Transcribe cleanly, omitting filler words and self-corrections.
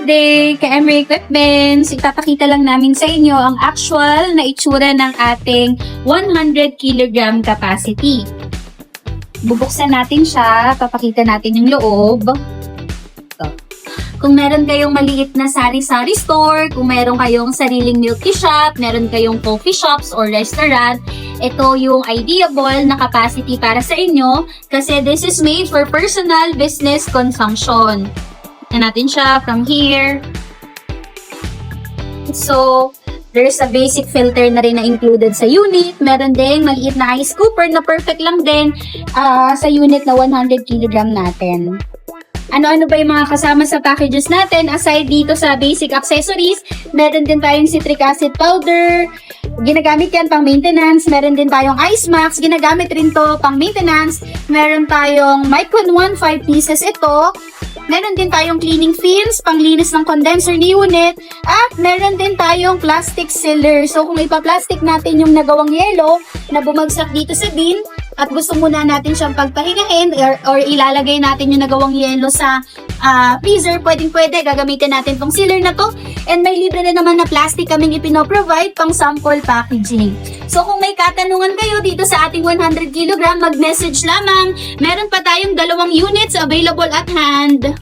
good day! Ka-Emery Equipments, ipapakita lang namin sa inyo ang actual na itsura ng ating 100 kg capacity. Bubuksan natin siya, papakita natin yung loob. Ito. Kung meron kayong maliit na sari-sari store, kung meron kayong sariling milky shop, meron kayong coffee shops or restaurant, ito yung ideable na capacity para sa inyo kasi this is made for personal business consumption. Na natin siya from here. So, there's a basic filter na rin na included sa unit. Meron din maliit na ice scooper na perfect lang din sa unit na 100 kg natin. Ano-ano ba yung mga kasama sa packages natin? Aside dito sa basic accessories, meron din tayong citric acid powder. Ginagamit yan pang maintenance. Meron din tayong ice max. Ginagamit rin to pang maintenance. Meron tayong Micron 1 5 pieces ito. Meron din tayong cleaning films, panglinis ng condenser ni unit, at meron din tayong plastic sealer. So kung ipa-plastic natin yung nagawang yelo na bumagsak dito sa bin, at gusto muna natin siyang pagpahingahin or ilalagay natin yung nagawang yelo sa freezer, pwedeng-pwede, gagamitin natin tong sealer na to. And may libre na naman na plastic kaming ipino-provide pang sample packaging. So kung may katanungan kayo dito sa ating 100 kg, mag-message lamang. Meron pa tayong 2 units available at hand.